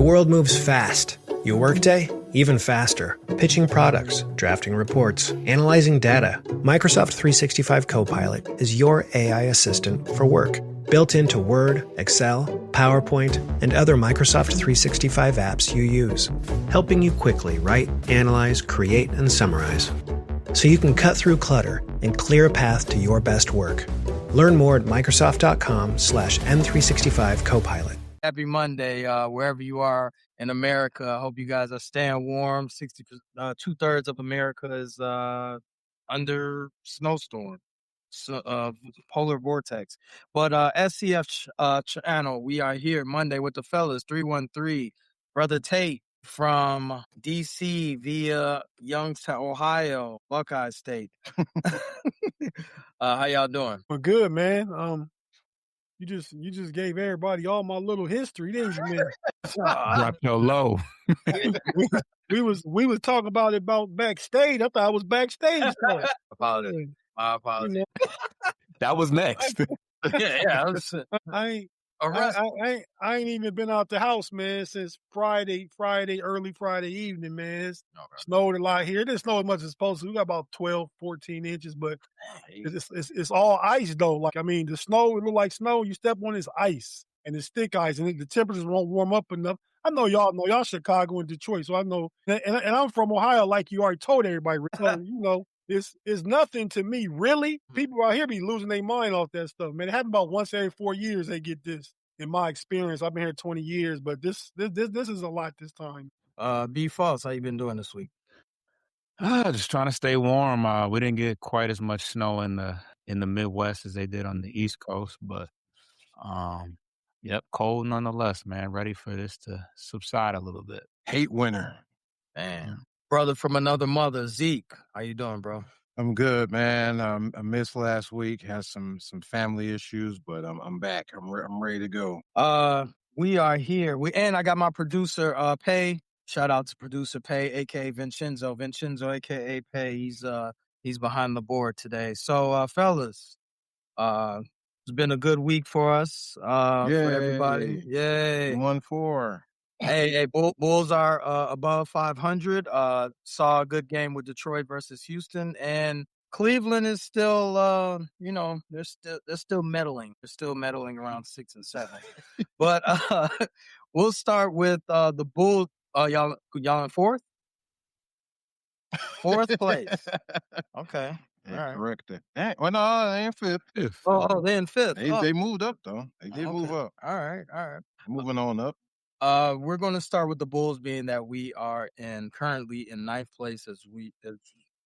world moves fast. Your workday, even faster. Pitching products, drafting reports, analyzing data. Microsoft 365 Copilot is your AI assistant for work. Built into Word, Excel, PowerPoint, and other Microsoft 365 apps you use. Helping you quickly write, analyze, create, and summarize. So you can cut through clutter and clear a path to your best work. Learn more at Microsoft.com/M365 Copilot. Happy Monday, wherever you are in America. I hope you guys are staying warm. 2/3 of America is under snowstorm, polar vortex. But SCF channel, we are here Monday with the fellas. 313, Brother Tate from DC via Youngstown, Ohio, Buckeye State. How y'all doing? We're good, man. You just gave everybody all my little history, didn't you, man? Drop your low. we was talking about backstage. I thought I was backstage. Apologies. My apologies. You know, That was next. yeah. I ain't even been out the house, man, since Friday, early Friday evening, man. It's snowed a lot here. It didn't snow as much as it's supposed to. We got about 12, 14 inches, but it's all ice, though. Like, I mean, the snow, it look like snow. You step on it's ice, and it's thick ice, and the temperatures won't warm up enough. I know y'all Chicago and Detroit, so I know. And I'm from Ohio, like you already told everybody. So, you know, it's nothing to me, really. People out here be losing their mind off that stuff, man. It happened about once every 4 years they get this. In my experience, I've been here 20 years, but this is a lot this time. B Falls, how you been doing this week? Just trying to stay warm. We didn't get quite as much snow in the Midwest as they did on the East Coast, but yep, cold nonetheless, man. Ready for this to subside a little bit. Hate winter. Man. Brother from another mother, Zeke. How you doing, bro? I'm good, man. I missed last week. Had some family issues, but I'm back. I'm ready to go. We are here. And I got my producer, Pay. Shout out to producer Pay, aka Vincenzo, aka Pay. He's behind the board today. So, fellas, it's been a good week for us. For everybody. Yay. 1-4. Hey, Bulls are above 500. Saw a good game with Detroit versus Houston, and Cleveland is still, they're still meddling. They're still meddling around 6 and 7. But we'll start with the Bulls. Y'all in fourth place. Okay. All right. Correct. Well, no, they in fifth. Oh, they in fifth. They moved up though. They did move up. All right. Moving on up. We're going to start with the Bulls, being that we are currently in ninth place, as we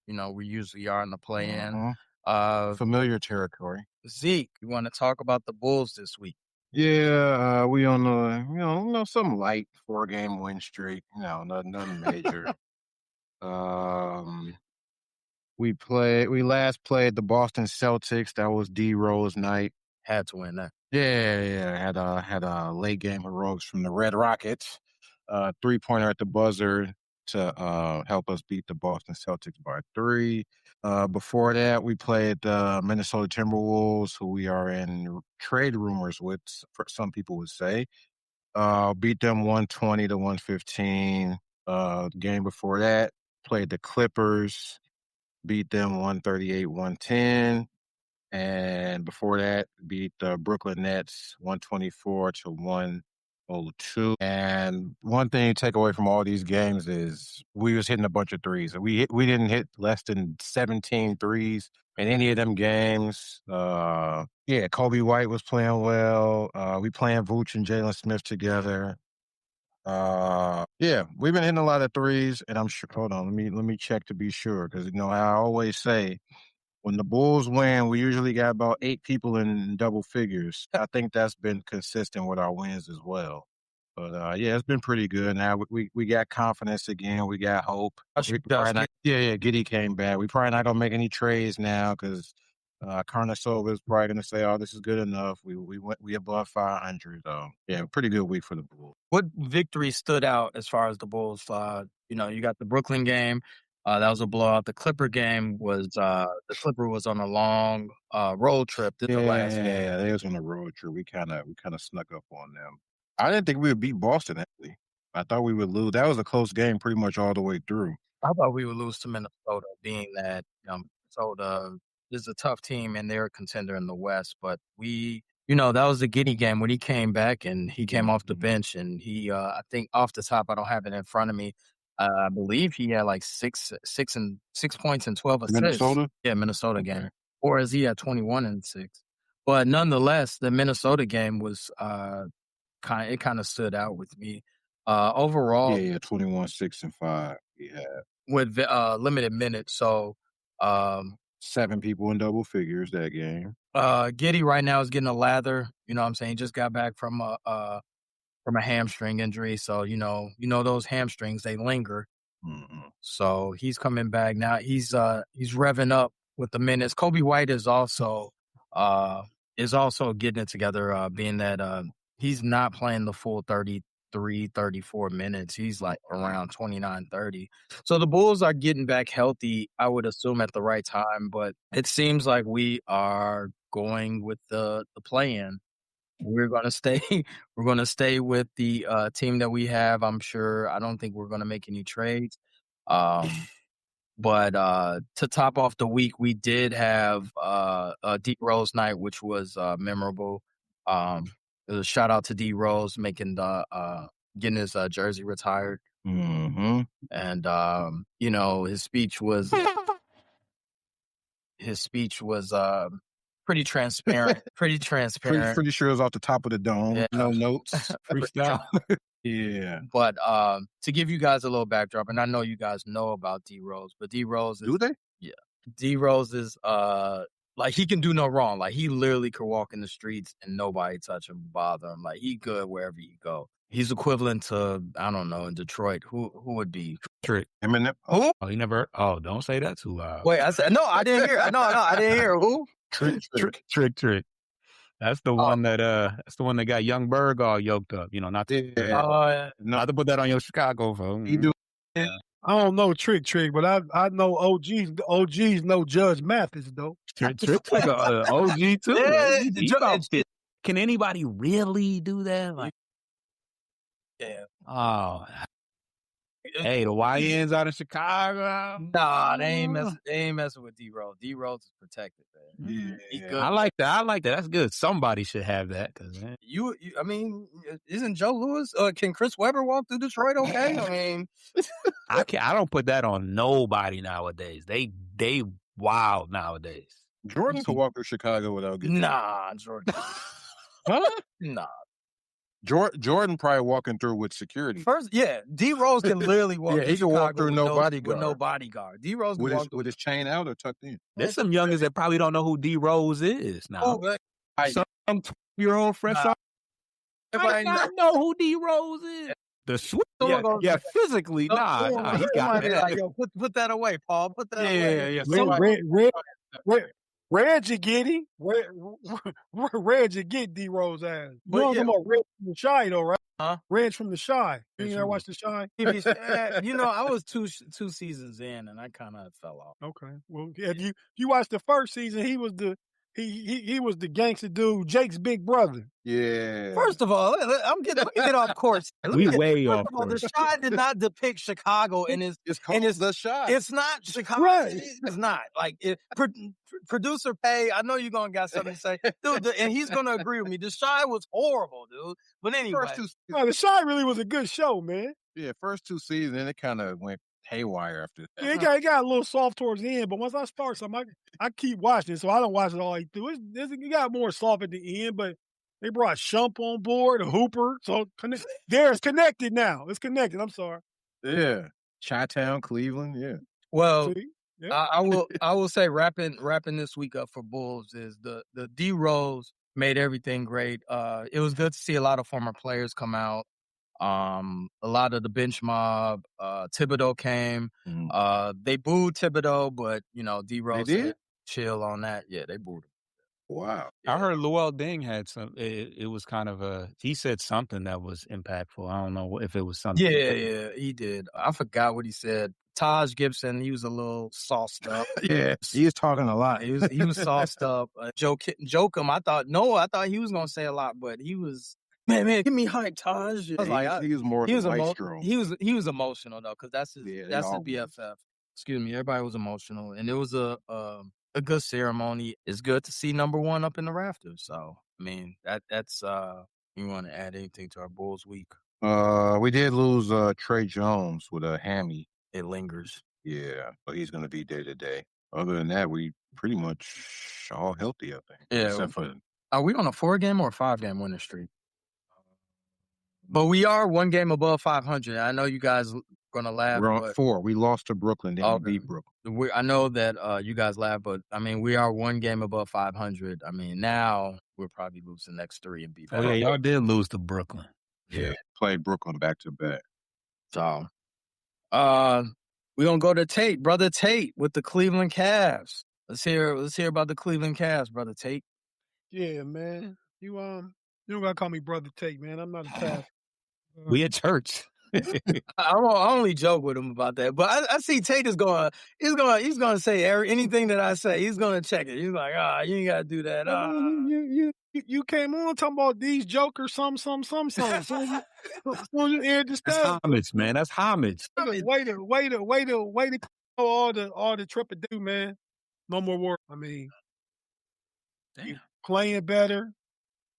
usually are in the play-in. Familiar territory. Zeke, you want to talk about the Bulls this week? Yeah, we on some light 4-game win streak. Nothing major. We last played the Boston Celtics. That was D Rose night. Had to win that. Yeah. Had a late game heroics from the Red Rockets. 3-pointer at the buzzer to help us beat the Boston Celtics by 3. Before that, we played the Minnesota Timberwolves, who we are in trade rumors with, some people would say. Beat them 120-115. The game before that, played the Clippers, beat them 138-110. And before that, beat the Brooklyn Nets 124-102. And one thing to take away from all these games is we was hitting a bunch of threes. We didn't hit less than 17 threes in any of them games. Kobe White was playing well. We playing Vooch and Jalen Smith together. We've been hitting a lot of threes, and I'm sure. Hold on, let me check to be sure, because I always say, when the Bulls win, we usually got about 8 people in double figures. I think that's been consistent with our wins as well. But it's been pretty good. Now we got confidence again. We got hope. Giddey came back. We probably not gonna make any trades now because Karnasova is probably gonna say, "Oh, this is good enough. We above 500." Pretty good week for the Bulls. What victory stood out as far as the Bulls? You got the Brooklyn game. That was a blowout. The Clipper game was the Clipper was on a long road trip. The last game. They was on a road trip. We kind of snuck up on them. I didn't think we would beat Boston, actually. I thought we would lose. That was a close game pretty much all the way through. I thought we would lose to Minnesota, being that Minnesota is a tough team and they're a contender in the West. But that was the Giddey game when he came back and he came off the bench and he, I think off the top, I don't have it in front of me. I believe he had like 6 points and 12 assists. Minnesota? Yeah, Minnesota game. Or is he at 21 and 6? But nonetheless, the Minnesota game was kind of stood out with me. Overall, 21, 6, and 5. Yeah, with limited minutes. So 7 people in double figures that game. Giddey right now is getting a lather. You know what I'm saying? He just got back from a hamstring injury. So those hamstrings, they linger. Mm-hmm. So he's coming back now. He's revving up with the minutes. Kobe White is also getting it together, being that he's not playing the full 33, 34 minutes. He's like around 29, 30. So the Bulls are getting back healthy, I would assume, at the right time. But it seems like we are going with the play-in. We're gonna stay. We're gonna stay with the team that we have. I'm sure. I don't think we're gonna make any trades. But to top off the week, we did have a D Rose night, which was memorable. It was a shout out to D Rose making getting his jersey retired. Mm-hmm. And his speech was pretty transparent. Pretty transparent. Pretty sure it was off the top of the dome. Yeah. No notes. Freestyle. Yeah. But to give you guys a little backdrop, and I know you guys know about D Rose, but D Rose is, do they? Yeah. D Rose is like, he can do no wrong. Like, he literally could walk in the streets and nobody touch him, bother him. Like, he good wherever you go. He's equivalent to, I don't know, in Detroit. Who would be? Trick. Eminem. Who? Oh, you never. Oh, don't say that too loud. Wait, I said no. I didn't hear. No, I didn't hear. Who? Trick. That's the one that got Young Berg all yoked up. Not to not to put that on your Chicago phone. He do. I don't know Trick, but I know OGs know Judge Mathis though. Trick, OG too. Yeah, can anybody really do that? Like, yeah. Oh, hey, the YNs out of Chicago. Nah, they ain't messing with D Rose. D Rose is protected, man. Yeah. I like that. That's good. Somebody should have that, because I mean, isn't Joe Louis? Can Chris Webber walk through Detroit? Okay, I mean, I don't put that on nobody nowadays. They wild nowadays. Jordan could walk through Chicago without getting. Nah, Jordan. Huh? Nah. Jordan probably walking through with security. First, yeah, D Rose can literally walk. Yeah, he can walk through with no bodyguard. With no bodyguard. D Rose can walk with his chain out or tucked in. There's some youngers that probably don't know who D Rose is now. Some 12-year-old fresh off. Everybody know who D Rose is. The switch. Yeah, physically, nah, he got that. Like, yo, put that away, Paul. Put that away. Yeah. Reggie Giddey. Reggie get D Rose ass. You know about Reg from the Shy though, right? Huh? Reg from the Shy. You ever watch the Shy? I was two seasons in and I kind of fell off. Okay. Well, if you watched the first season, he was the gangster dude, Jake's big brother. Yeah. First of all, let me get off course. We way off course. The Shy did not depict Chicago in his. It's called The Shy. It's not Chicago. Right. It's not like producer Pay. I know you're gonna got something to say, dude, and he's gonna agree with me. The Shy was horrible, dude. But anyway, The Shy really was a good show, man. Yeah, first 2 seasons, then it kind of went haywire after that. Yeah, it got a little soft towards the end, but once I start something, I keep watching it, so I don't watch it all the way through. It got more soft at the end, but they brought Shump on board, a Hooper, so it's connected now. It's connected. I'm sorry. Yeah, Chi-Town, Cleveland. Yeah. Well, See? Yeah. I will say wrapping this week up for Bulls is the D Rose made everything great. It was good to see a lot of former players come out. A lot of the bench mob. Thibodeau came. Mm-hmm. They booed Thibodeau, but D Rose did? Chill on that. Yeah, they booed him. Wow. I heard Luol Deng had some. It was kind of he said something that was impactful. I don't know if it was something. Yeah, he did. I forgot what he said. Taj Gibson, he was a little sauced up. Yeah, he was talking a lot. He was sauced up. Joke him. I thought he was gonna say a lot, but he was man, give me hype, Taj. I was like, he was more he the was maestro. he was emotional though, because that's his BFF. Excuse me, everybody was emotional, and it was a good ceremony. It's good to see number one up in the rafters. So I mean, that's you want to add anything to our Bulls week? We did lose Trey Jones with a hammy. It lingers. Yeah, but he's going to be day to day. Other than that, we pretty much all healthy, I think. Yeah. Except for Are we on a 4-game or a 5-game winning streak? But we are 1 game above 500. I know you guys gonna laugh. We're on 4. We lost to Brooklyn, then we beat Brooklyn. I know that you guys laugh, but I mean, we are 1 game above 500. I mean, now we'll probably lose the next 3 and beat. Oh yeah, y'all did lose to Brooklyn. Yeah, played Brooklyn back to back. So, we're gonna go to Tate, brother Tate, with the Cleveland Cavs. Let's hear about the Cleveland Cavs, brother Tate. Yeah, man. You don't gotta call me brother Tate, man. I'm not a pastor. We at church. I only joke with him about that, but I see Tate is he's gonna say anything that I say. He's gonna check it. He's like, you ain't gotta do that. You came on talking about these jokers, some. So you aired this That's homage, man. That's homage. Way to all the trepidation, man. No more work. I mean, playing better.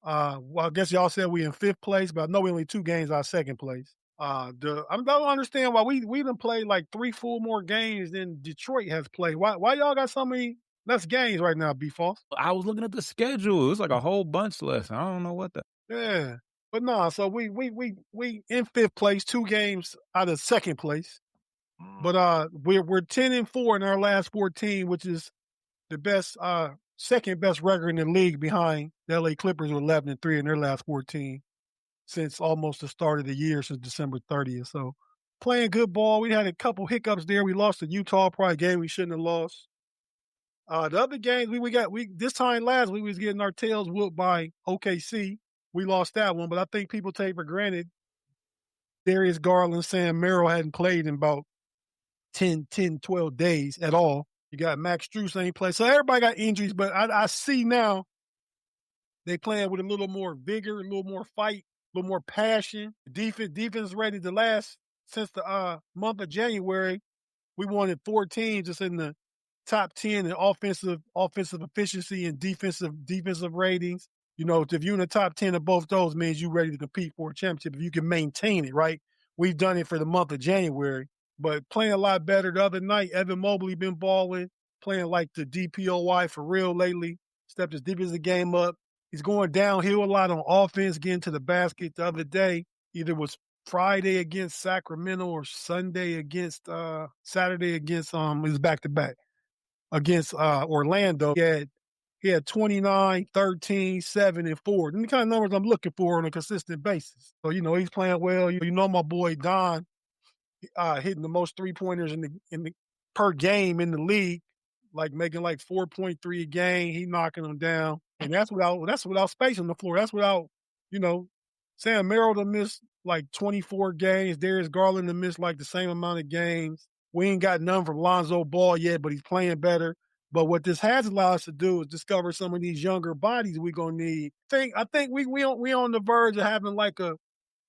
Well, I guess y'all said we in 5th place, but I know we only 2 games out of 2nd place. I don't understand why we done played like 3 full more games than Detroit has played. Why y'all got so many less games right now, B-Falls? I was looking at the schedule. It was like a whole bunch less. I don't know what the. Yeah, but no. So we in 5th place, 2 games out of 2nd place. But we're 10-4 in our last 14, which is the best 2nd best record in the league behind the LA Clippers with 11-3 in their last 14 since almost the start of the year, since December 30th. So playing good ball. We had a couple hiccups there. We lost to Utah, probably a game we shouldn't have lost. The other games we this time last week we was getting our tails whooped by OKC. We lost that one, but I think people take for granted Darius Garland, Sam Merrill hadn't played in about 10, 12 days at all. You got Max Strus ain't played. So everybody got injuries, but I see now they playing with a little more vigor, a little more fight, a little more passion. Defense ready to last since the month of January. We wanted 4 teams just in the top 10 in offensive efficiency and defensive ratings. You know, if you're in the top 10 of both those, means you're ready to compete for a championship. If you can maintain it, right? We've done it for the month of January, but playing a lot better. The other night, Evan Mobley been balling, playing like the DPOY for real lately. Stepped his defensive game up. He's going downhill a lot on offense, getting to the basket. The other day, either was Friday against Sacramento or Saturday against it was back-to-back against Orlando. He had 29, 13, 7, and 4. And the kind of numbers I'm looking for on a consistent basis. So, you know, he's playing well. You know my boy Don hitting the most 3-pointers in the per game in the league, like making like 4.3 a game. He knocking them down. And that's without space on the floor. That's without, you know, Sam Merrill to miss like 24 games. Darius Garland to miss like the same amount of games. We ain't got none from Lonzo Ball yet, but he's playing better. But what this has allowed us to do is discover some of these younger bodies we're gonna need. I think we on the verge of having like a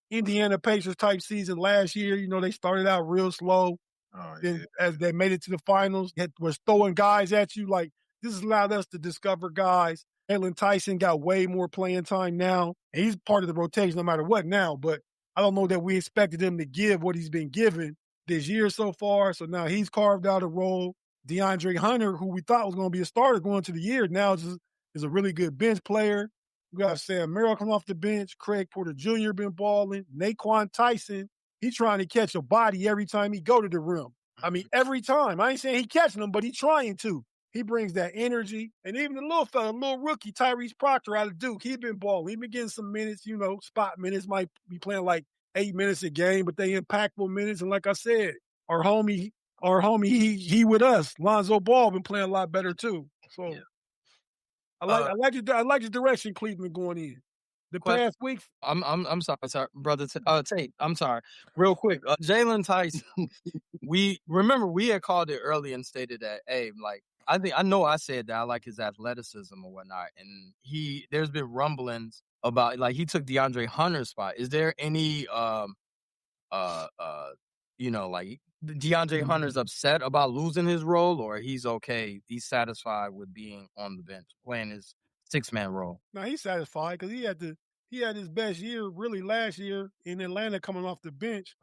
Indiana Pacers type season last year. You know, they started out real slow. Then as they made it to the finals, was throwing guys at you. Like, this has allowed us to discover guys. Alan Tyson got way more playing time now. And he's part of the rotation no matter what now. But I don't know that we expected him to give what he's been given this year so far. So now he's carved out a role. DeAndre Hunter, who we thought was going to be a starter going into the year, now is a really good bench player. We got Sam Merrill come off the bench. Craig Porter Jr. been balling. Naquan Tyson, he's trying to catch a body every time he go to the rim. I mean, every time. I ain't saying he catching them, but he trying to. He brings that energy. And even the little fella, little rookie, Tyrese Proctor out of Duke, he been balling. He been getting some minutes, you know, spot minutes. Might be playing like 8 minutes a game, but they impactful minutes. And like I said, our homie, he with us. Lonzo Ball been playing a lot better too. So yeah. I like the direction Cleveland going in. The past week. I'm sorry, brother Tate. I'm sorry. Real quick, Jalen Tyson. we had called it early and stated that, hey, like I know I said that I like his athleticism or whatnot, and there's been rumblings about, like, he took DeAndre Hunter's spot. Is there any like DeAndre Hunter's upset about losing his role, or he's okay, he's satisfied with being on the bench, playing his 6-man role? Now he's satisfied because he had his best year really last year in Atlanta coming off the bench.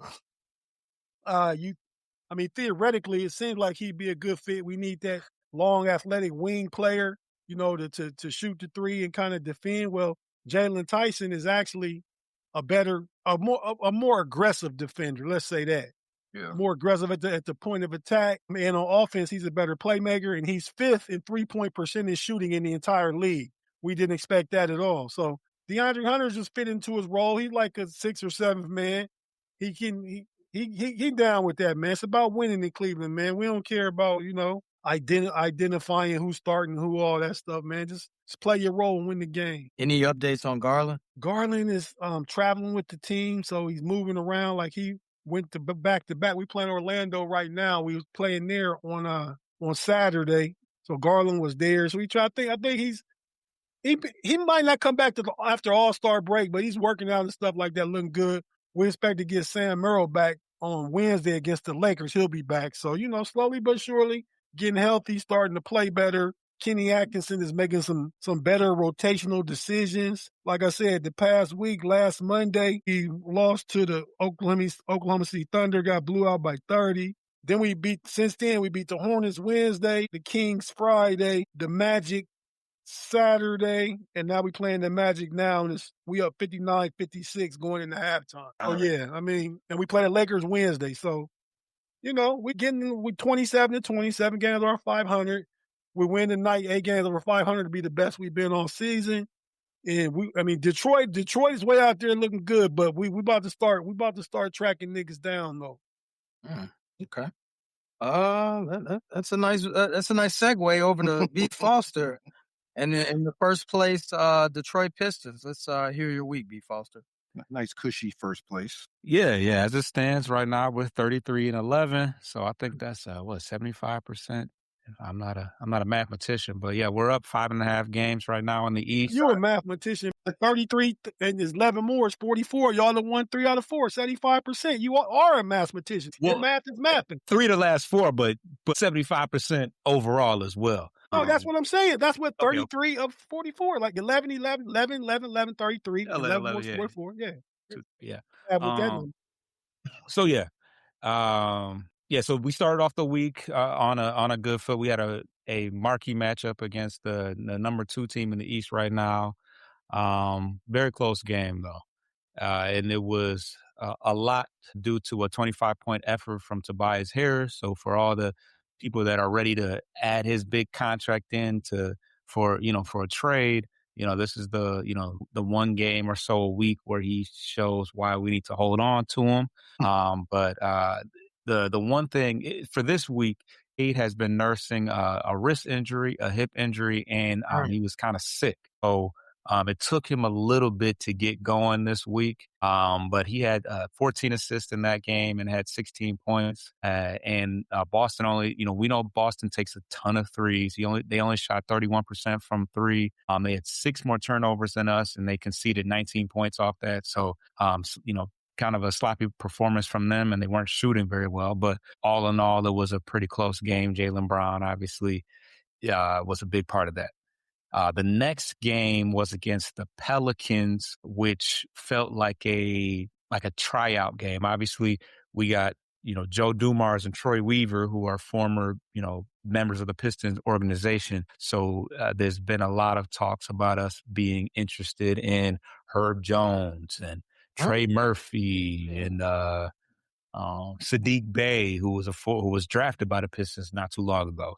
Theoretically, it seems like he'd be a good fit. We need that long, athletic wing player, to shoot the three and kind of defend. Well, Jalen Tyson is actually a more aggressive defender. Let's say that. Yeah. More aggressive at the point of attack. And on offense, he's a better playmaker, and he's 5th in 3-point percentage shooting in the entire league. We didn't expect that at all. So DeAndre Hunter just fit into his role. He's like a 6th or 7th man. He down with that, man. It's about winning in Cleveland, man. We don't care about, identifying who's starting, who, all that stuff, man. Just play your role and win the game. Any updates on Garland? Garland is traveling with the team, so he's moving around. Like, he went to back. We playing Orlando right now. We was playing there on Saturday. So Garland was there. So I think he might not come back after All-Star break, but he's working out and stuff like that, looking good. We expect to get Sam Merrill back on Wednesday against the Lakers. He'll be back. So, slowly but surely getting healthy, starting to play better. Kenny Atkinson is making some better rotational decisions. Like I said, the past week, last Monday, he lost to the Oklahoma City Thunder, got blew out by 30. Then we beat the Hornets Wednesday, the Kings Friday, the Magic Saturday, and now we playing the Magic now, and we up 59-56 going into halftime. Oh yeah, and we play the Lakers Wednesday, so we 27-27 games over 500. We win tonight, 8 games over 500 to be the best we've been all season. And Detroit is way out there looking good, but we about to start tracking niggas down though. Okay. That's a nice segue over to B. Foster. And in the first place, Detroit Pistons. Let's hear your week, B. Foster. Nice cushy first place. Yeah. As it stands right now, we're 33-11. So I think that's 75%. I'm not a mathematician, but yeah, we're up 5.5 games right now in the East. You're a mathematician. 33 and there's 11 more. It's 44. Y'all have won 3 out of 4. 75%. You are a mathematician. Well, your math is mapping. 3 of the last 4, but 75% overall as well. Oh, that's what I'm saying. That's what 33 of 44, like 11, 11, 11, 11, 11, 33, 11 more, 44. Yeah. Yeah. So yeah. So we started off the week on a good foot. We had a marquee matchup against the number 2 team in the East right now. Very close game though, and it was a lot due to a 25-point effort from Tobias Harris. So for all the people that are ready to add his big contract in for a trade, this is the one game or so a week where he shows why we need to hold on to him. But the one thing for this week, he has been nursing a wrist injury, a hip injury, and he was kind of sick. So it took him a little bit to get going this week, but he had 14 assists in that game and had 16 points. And Boston only, we know Boston takes a ton of threes. They only shot 31% from 3. They had 6 more turnovers than us, and they conceded 19 points off that. So, kind of a sloppy performance from them, and they weren't shooting very well. But all in all, it was a pretty close game. Jaylen Brown obviously was a big part of that. The next game was against the Pelicans, which felt like a tryout game. Obviously, we got, Joe Dumars and Troy Weaver, who are former, members of the Pistons organization. So there's been a lot of talks about us being interested in Herb Jones and Trey Murphy and Sadiq Bey, who was drafted by the Pistons not too long ago.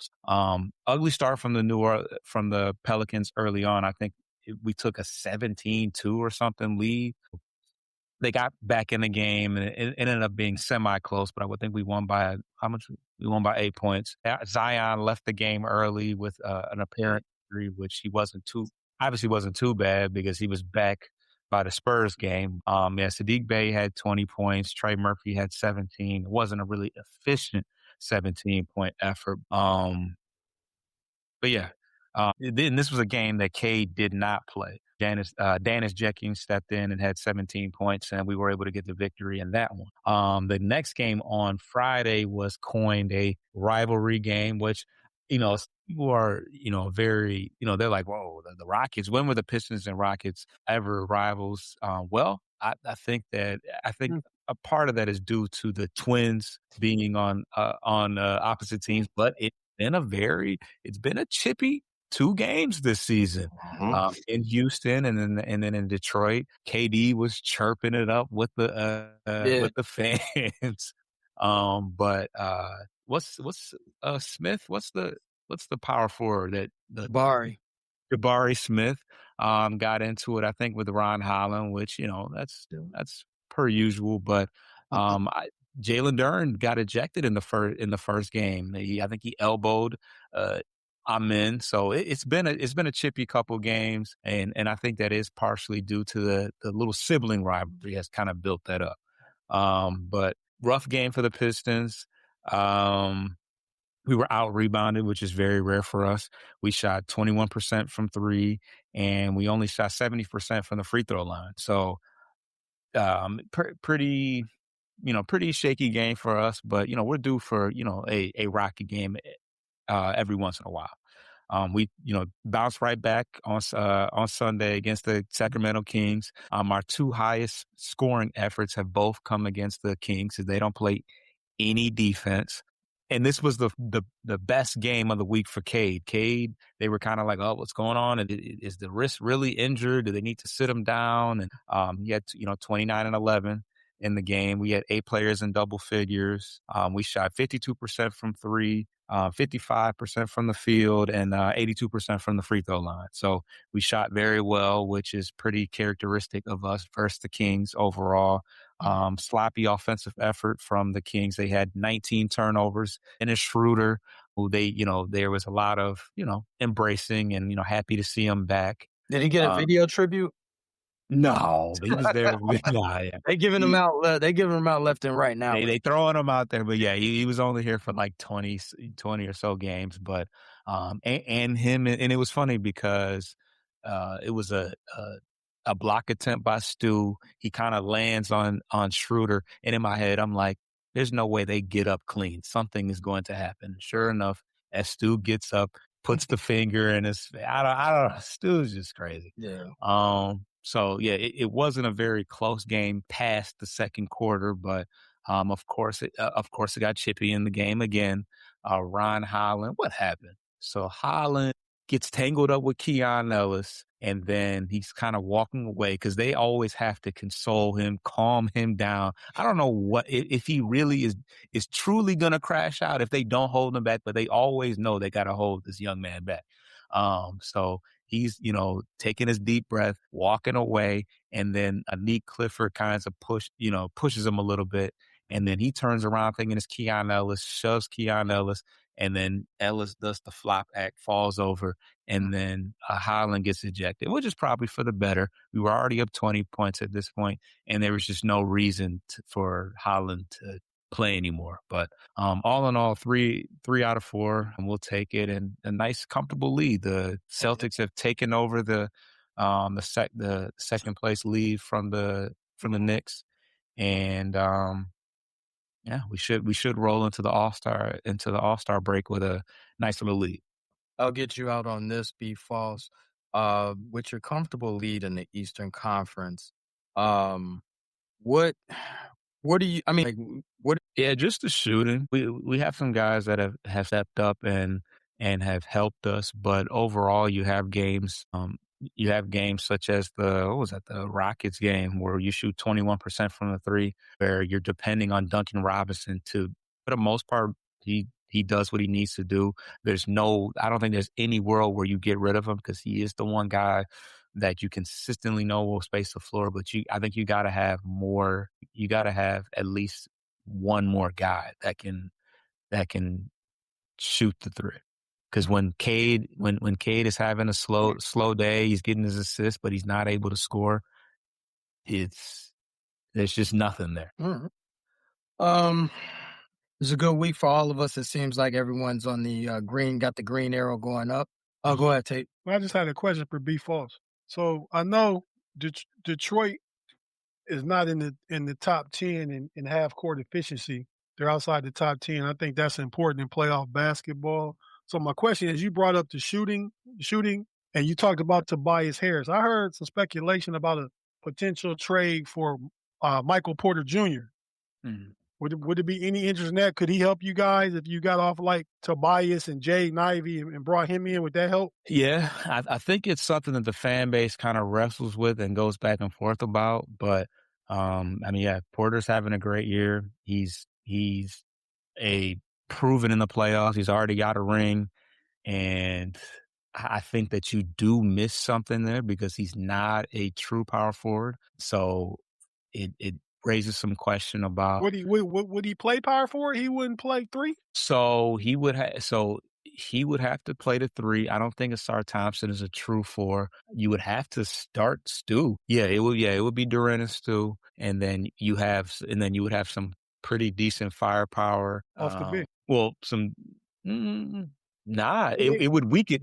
Ugly start from the Pelicans early on. I think we took a 17-2 or something lead. They got back in the game, and it ended up being semi-close, but I would think we won by how much? We won by 8 points. Zion left the game early with an apparent injury, which he wasn't too bad because he was back by the Spurs game. Sadiq Bey had 20 points. Trey Murphy had 17. It wasn't a really efficient 17-point effort. Then this was a game that Cade did not play. Danis Jenkins stepped in and had 17 points, and we were able to get the victory in that one. The next game on Friday was coined a rivalry game, which, people are, very, they're like, whoa, the Rockets. When were the Pistons and Rockets ever rivals? I think a part of that is due to the Twins being on opposite teams, but it's been a chippy 2 games this season. In Houston and then in Detroit. KD was chirping it up with the fans. But what's Smith? What's the power forward that Jabari Smith got into it, I think, with Ron Holland, which, that's per usual. But Jalen Duren got ejected in the first game. I think he elbowed Amen. So it's been a chippy couple games, and I think that is partially due to the little sibling rivalry has kind of built that up. But rough game for the Pistons. We were out rebounded, which is very rare for us. We shot 21% from 3, and we only shot 70% from the free throw line. So pretty shaky game for us. But we're due for a rocky game every once in a while. We bounced right back on Sunday against the Sacramento Kings. Our 2 highest scoring efforts have both come against the Kings, as they don't play any defense. And this was the best game of the week for Cade. Cade, they were kind of like, oh, what's going on? Is the wrist really injured? Do they need to sit him down? And he had 29 and 11 in the game. We had 8 players in double figures. We shot 52% from 3. 55% from the field, and 82% from the free throw line. So we shot very well, which is pretty characteristic of us versus the Kings overall. Sloppy offensive effort from the Kings. They had 19 turnovers. And Schroeder, who there was a lot of, embracing and, happy to see him back. Did he get a video tribute? No, he was there. They giving him out. They giving him out left and right now. They throwing him out there, but yeah, he was only here for like 20 or so games. But and him, and it was funny because it was a block attempt by Stu. He kind of lands on Schroeder, and in my head, I'm like, there's no way they get up clean. Something is going to happen. Sure enough, as Stu gets up, puts the finger in his. I don't know. Stu's just crazy. Yeah. So yeah, it wasn't a very close game past the second quarter, but of course it got chippy in the game again. Ron Holland, what happened? So Holland gets tangled up with Keon Ellis, and then he's kind of walking away because they always have to console him, calm him down. I don't know if he really is truly gonna crash out if they don't hold him back, but they always know they got to hold this young man back. So he's, taking his deep breath, walking away, and then Anik Clifford kind of pushes him a little bit. And then he turns around thinking it's Keon Ellis, shoves Keon Ellis, and then Ellis does the flop act, falls over, and then Holland gets ejected, which is probably for the better. We were already up 20 points at this point, and there was just no reason for Holland to play anymore. But all in all, 3 out of 4, and we'll take it. And a nice, comfortable lead. The Celtics have taken over the second place lead from the Knicks, and yeah, we should roll into the All-Star break with a nice little lead. I'll get you out on this, be false. With your comfortable lead in the Eastern Conference, what do you? I mean, like, what? Yeah, just the shooting. We have some guys that have stepped up and have helped us, but overall, you have games. You have games such as the Rockets game where you shoot 21% from the 3, where you're depending on Duncan Robinson to, for the most part, he does what he needs to do. I don't think there's any world where you get rid of him because he is the one guy that you consistently know will space the floor. But I think you got to have more. You got to have at least one more guy that can shoot the 3. Because when Cade is having a slow day, he's getting his assists, but he's not able to score. There's just nothing there. Mm-hmm. It's a good week for all of us. It seems like everyone's on the got the green arrow going up. Go ahead, Tate. Well, I just had a question for B Falls. So I know Detroit is not in the top 10 in half court efficiency. They're outside the top 10. I think that's important in playoff basketball. So my question is, you brought up the shooting, and you talked about Tobias Harris. I heard some speculation about a potential trade for Michael Porter Jr. Mhm. Would there be any interest in that? Could he help you guys if you got off like Tobias and Jay Ivey and brought him in? Would that help? Yeah, I think it's something that the fan base kind of wrestles with and goes back and forth about. But I mean, yeah, Porter's having a great year. He's a proven in the playoffs. He's already got a ring, and I think that you do miss something there because he's not a true power forward. So it raises some question about. Would he play power forward? He wouldn't play three. So he would have to play the three. I don't think Asar Thompson is a true four. You would have to start Stu. Yeah, it would be Durant and Stu, and then you would have some pretty decent firepower. Off the bench. Well, some. Nah, it would weaken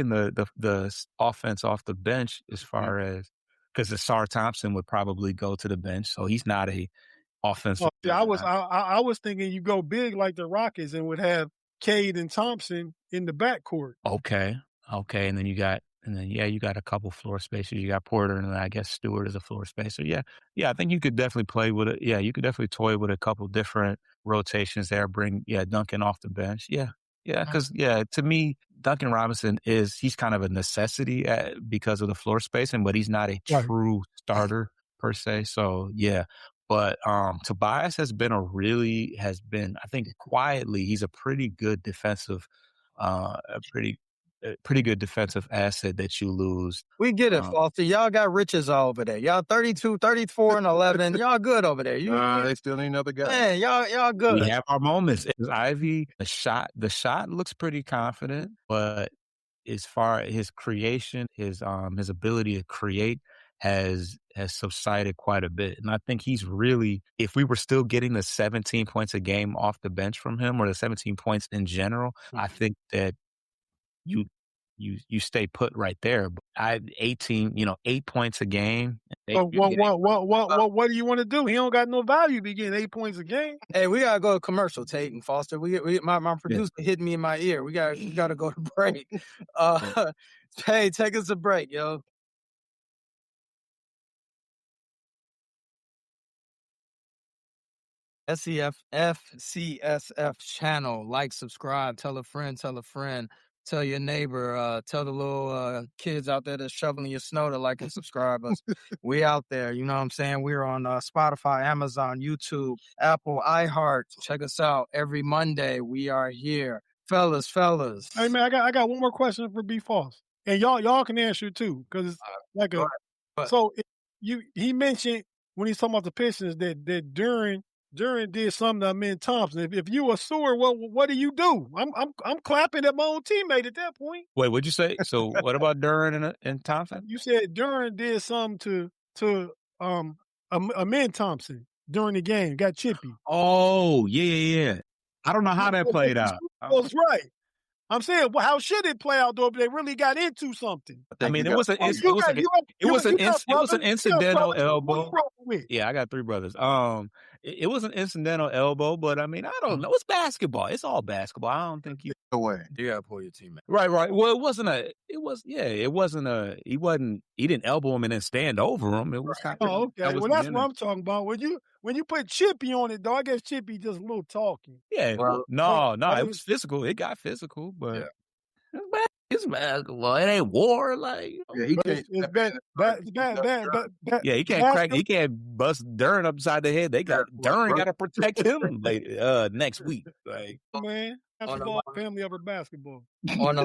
the offense off the bench as far as because Asar Thompson would probably go to the bench, so he's not a offensive. Yeah, I was thinking you go big like the Rockets and would have Cade and Thompson in the backcourt. Okay, and then you got a couple floor spacers. You got Porter, and then I guess Stewart is a floor spacer. Yeah, I think you could definitely play with it. Yeah, you could definitely toy with a couple different rotations there. Bring Duncan off the bench. Yeah, because to me, Duncan Robinson he's kind of a necessity because of the floor spacing, but he's not a true starter per se. So yeah. But Tobias has been I think quietly he's a pretty good defensive pretty good defensive asset that you lose. We get it, Foster. Y'all got riches over there. Y'all 32, 34, and 11. Y'all good over there. They still need another guy. Man, y'all good. We have our moments. Ivy, the shot looks pretty confident, but as far as his creation, his ability to create has subsided quite a bit. And I think he's really, if we were still getting the 17 points a game off the bench from him or the 17 points in general, I think that you stay put right there. But 8 points a game. What do you want to do? He don't got no value to getting 8 points a game. Hey, we gotta go to commercial, Tate and Foster. My producer hit me in my ear. We gotta go to break. Hey, take us a break, yo. FCSF channel. Like, subscribe, tell a friend, tell your neighbor, tell the little kids out there that's shoveling your snow to like and subscribe us. We out there, you know what I'm saying? We're on Spotify, Amazon, YouTube, Apple, iHeart. Check us out every Monday. We are here. Fellas. Hey man, I got one more question for B False. And y'all can answer too, because it's like so he mentioned when he's talking about the Pistons that Duran did something to Amen Thompson. If you a sewer, what do you do? I'm clapping at my own teammate at that point. Wait, what'd you say? So what about Duran and Thompson? You said Duran did something to Amen Thompson during the game. Got chippy. Oh yeah. I don't know how that played out. That's right. I'm saying, well, how should it play out though? If they really got into something. I mean, it was an incidental elbow. Yeah, I got three brothers. It was an incidental elbow, but I mean, I don't know. It's basketball. It's all basketball. I don't think you gotta pull your teammate. Right. Well, he didn't elbow him and then stand over him. It was kind of. Oh, okay. Well, that's what I'm talking about. When you put Chippy on it, though, I guess Chippy just a little talking. Yeah. Well, no, it was physical. It got physical, but it's basketball. It ain't war. Like, he can't. He can't crack. He can't bust Duran upside the head. Duran got to protect him later next week. Like, man, basketball, family over basketball. On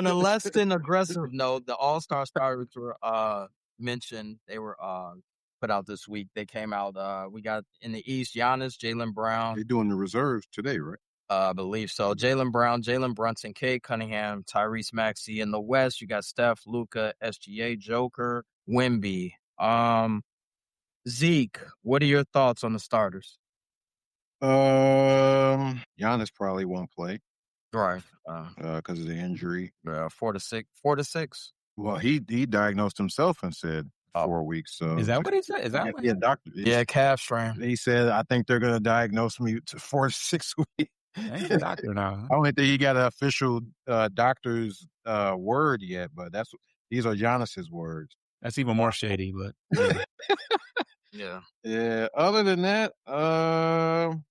a less than aggressive note, the All-Star starters were mentioned. They were put out this week. They came out. We got in the East, Giannis, Jaylen Brown. They're doing the reserves today, right? I believe so. Jaylen Brown, Jalen Brunson, Cade Cunningham, Tyrese Maxey. In the West, you got Steph, Luka, SGA, Joker, Wemby. Zeke, what are your thoughts on the starters? Giannis probably won't play. Right. Because of the injury. 4 to 6. 4 to 6. Well, he diagnosed himself and said Oh. 4 weeks. So Is that what he said? Is that what? yeah, doctor. Yeah, calf strain. He said, I think they're gonna diagnose me to 4 to 6 weeks. He's a doctor now. I don't think he got an official doctor's word yet, but these are Giannis's words. That's even more shady, but yeah. Yeah. Yeah. Other than that, no,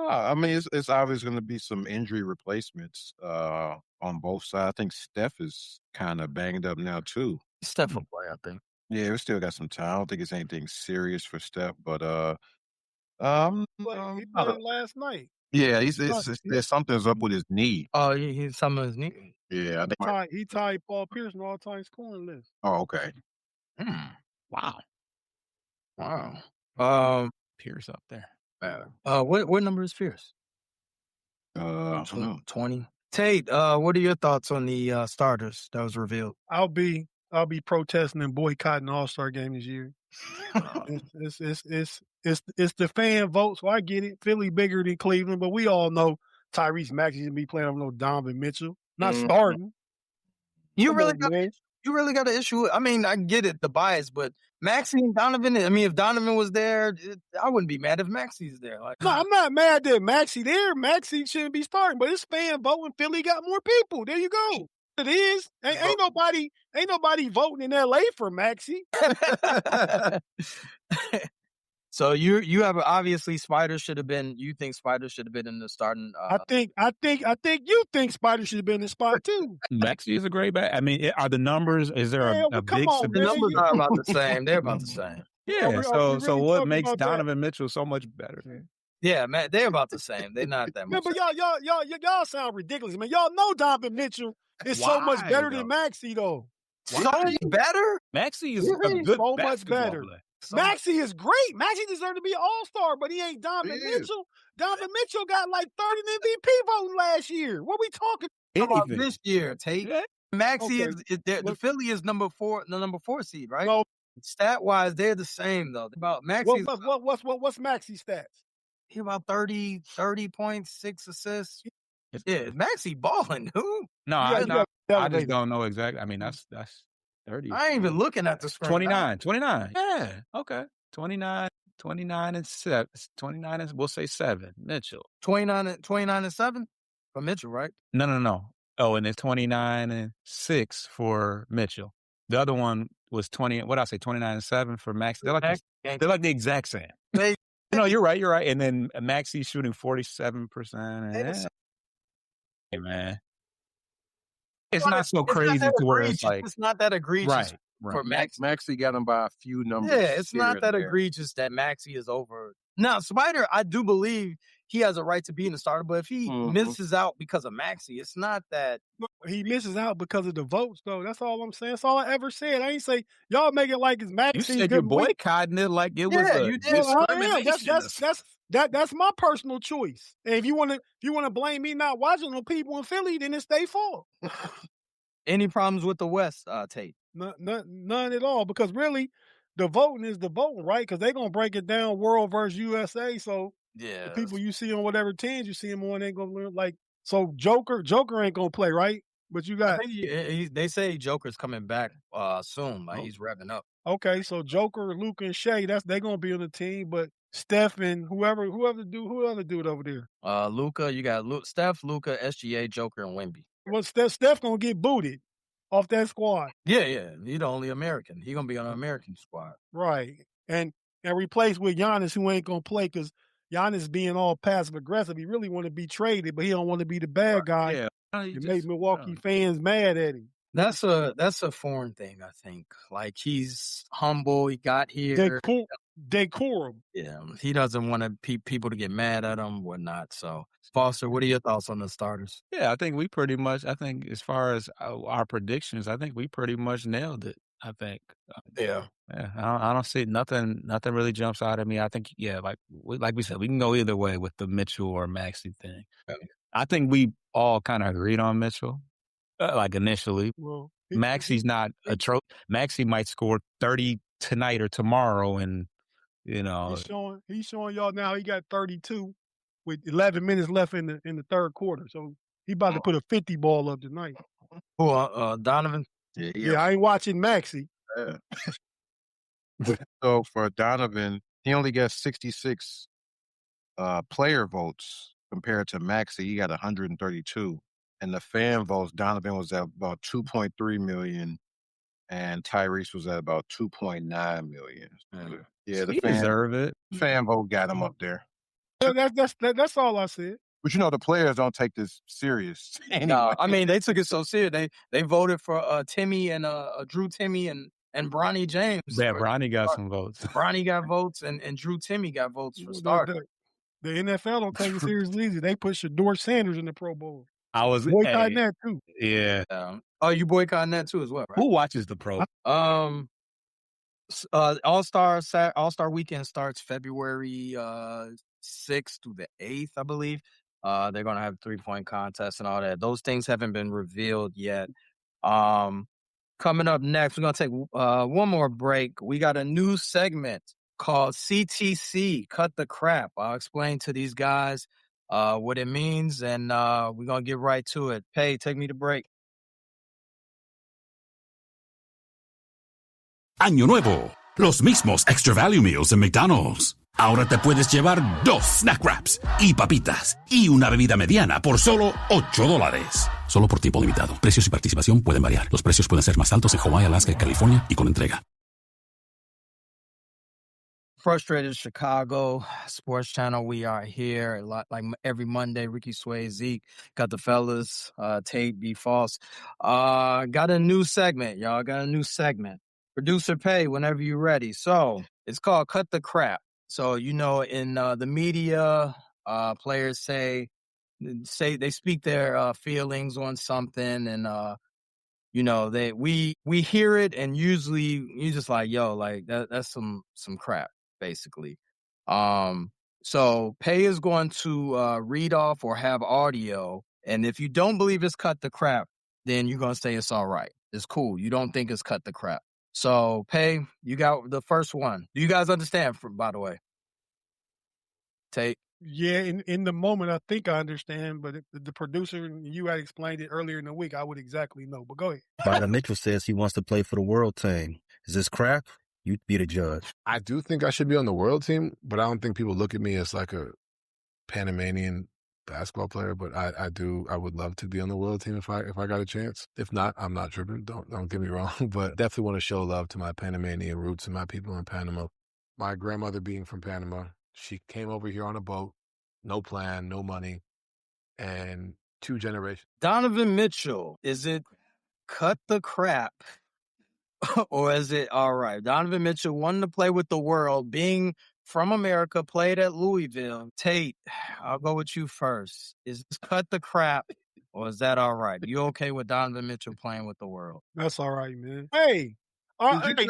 I mean it's obviously going to be some injury replacements on both sides. I think Steph is kind of banged up now too. Steph will play, I think. Yeah, we still got some time. I don't think it's anything serious for Steph, but He played last night. yeah, something's up with his knee. Oh, he's something with his knee. Yeah, I think He tied Paul Pierce on all-time scoring list. Oh, okay. Wow. Pierce up there. What number is Pierce? I don't know. 20. Tate, what are your thoughts on the starters that was revealed? I'll be protesting and boycotting the All-Star game this year. It's the fan vote, so I get it. Philly bigger than Cleveland, but we all know Tyrese Maxey shouldn't be playing over no Donovan Mitchell. Not starting. You really got an issue. I mean, I get it, the bias, but Maxey and Donovan. I mean, if Donovan was there, I wouldn't be mad if Maxey's there. Like, no, I'm not mad that Maxey there. Maxey shouldn't be starting, but it's fan voting. Philly got more people. There you go. It is. Ain't nobody voting in LA for Maxey. So you have obviously Spider should have been. You think Spider should have been in the starting? I think you think Spider should have been in the spot too. Maxey is a great back. I mean, are the numbers? Is there a big? The numbers are about the same. They're about the same. Yeah. So what makes Donovan Mitchell so much better? Yeah, man, they're about the same. They're not that much. But y'all sound ridiculous, man. Y'all know Donovan Mitchell is so much better than Maxey, though. So better? Maxey is a good so much better. Player. Maxey is great. Maxey deserved to be an all-star, but he ain't Donovan Mitchell. Donovan Mitchell got like 30 MVP voting last year. What we talking about this year, Tate? Yeah. Maxey is the Philly is number 4 seed, right? No. Stat-wise, they're the same though. About Maxey. What's Maxey's stats? He about 30 points, 6 assists. Yeah, Maxey balling, dude. No, I just don't know exactly. I mean, that's 30. I ain't even looking at the screen. 29. Yeah. Okay. 29 and 7. 29 and we'll say 7. Mitchell. 29 and 7 for Mitchell, right? No. Oh, and it's 29 and 6 for Mitchell. The other one was 20. What did I say? 29 and 7 for Max. They're like the exact same. No, you're right. And then Maxey's shooting 47%. Hey, man. It's not so crazy to where it's like. It's not that egregious. Right. For Maxey got him by a few numbers. Yeah, it's not that egregious that Maxey is over. Now, Spider, I do believe he has a right to be in the starter, but if he misses out because of Maxey, it's not that. He misses out because of the votes, though. That's all I'm saying. That's all I ever said. I ain't say, y'all make it like it's Maxey. You said you're boycotting it like it was a discrimination. That's my personal choice. And if you want to blame me not watching the people in Philly, then it's their fault. Any problems with the West, Tate? None at all, because really, the voting is the voting, right? Because they're going to break it down world versus USA. So the people you see on whatever teams you see them on ain't going to learn. Like, so Joker ain't going to play, right? But you got. They say Joker's coming back soon. Like, he's revving up. Okay, so Joker, Luka, and Shea, they're going to be on the team. But Steph and whoever dude over there. Luka, you got Steph, Luka, SGA, Joker, and Wemby. Well, Steph going to get booted off that squad. Yeah. He's the only American. He's going to be on an American squad. Right. And replaced with Giannis, who ain't going to play because Giannis being all passive-aggressive. He really want to be traded, but he don't want to be the bad guy. Yeah. It made Milwaukee fans mad at him. That's a foreign thing, I think. Like, he's humble. He got here. Decorum. Yeah. He doesn't want people to get mad at him, whatnot. So, Foster, what are your thoughts on the starters? Yeah, I think as far as our predictions, I think we pretty much nailed it. I think. Yeah. I don't see nothing really jumps out at me. I think, like we said, we can go either way with the Mitchell or Maxey thing. Okay. I think we all kind of agreed on Mitchell, like initially. Well, Maxey's not a trophy. Maxey might score 30 tonight or tomorrow, and he's showing y'all now he got 32 with 11 minutes left in the third quarter. So He about to put a 50 ball up tonight. Who, Donovan? Yeah, I ain't watching Maxey. Yeah. So for Donovan, he only got 66 player votes compared to Maxey. He got 132. And the fan votes, Donovan was at about 2.3 million, and Tyrese was at about 2.9 million. Yeah, the fan vote got him up there. That's all I said. But the players don't take this serious anyway. No, I mean they took it so serious. They voted for Timmy and Drew Timmy and Bronny James. Yeah, Bronny got some votes. Bronny got votes and Drew Timmy got votes for starting. The NFL don't take it seriously either. They put Shador Sanders in the Pro Bowl. I was boycotting that too. Yeah. Oh, you boycotting that too as well, right? Who watches the Pro? All-Star Weekend starts February 6th through the 8th, I believe. They're gonna have a 3-point contest and all that. Those things haven't been revealed yet. Coming up next, we're gonna take one more break. We got a new segment called CTC, Cut the Crap. I'll explain to these guys what it means, and we're gonna get right to it. Pay, take me to break. Año nuevo, los mismos Extra Value Meals en McDonald's. Ahora te puedes llevar 2 snack wraps y papitas y una bebida mediana por solo $8. Solo por tiempo limitado. Precios y participación pueden variar. Los precios pueden ser más altos en Hawaii, Alaska y California y con entrega. Frustrated Chicago Sports Channel. We are here like every Monday. Ricky Sway, Zeke, got the fellas, Tate, B. False. Got a new segment, y'all. Got a new segment. Producer Pay, whenever you're ready. So it's called Cut the Crap. So, in the media, players say they speak their feelings on something, and we hear it, and usually you just like, yo, like that's some crap, basically. So Pay is going to read off or have audio, and if you don't believe it's cut the crap, then you're gonna say it's all right. It's cool. You don't think it's cut the crap. So, Pay, you got the first one. Do you guys understand, by the way? Tate? Yeah, in the moment, I think I understand, but if the producer, you had explained it earlier in the week, I would exactly know. But go ahead. Biden Mitchell says he wants to play for the world team. Is this crap? You'd be the judge. I do think I should be on the world team, but I don't think people look at me as like a Panamanian basketball player, but I would love to be on the world team if I got a chance. If not, I'm not tripping. Don't get me wrong, but definitely want to show love to my Panamanian roots and my people in Panama. My grandmother being from Panama, she came over here on a boat, no plan, no money, and 2 generations. Donovan Mitchell, is it cut the crap or is it all right? Donovan Mitchell wanted to play with the world, being from America, played at Louisville. Tate, I'll go with you first. Is this cut the crap or is that all right? You okay with Donovan Mitchell playing with the world? That's all right, man. Hey, wait.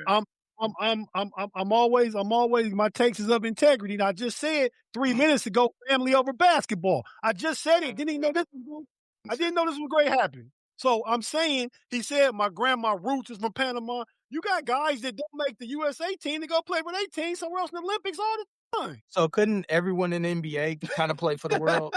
I'm always my takes is of integrity. And I just said 3 minutes ago, family over basketball. I just said it. Didn't even know this was going to happen. So I'm saying, he said my grandma roots is from Panama. You got guys that don't make the USA team to go play for their team somewhere else in the Olympics all the time. So couldn't everyone in the NBA kind of play for the world?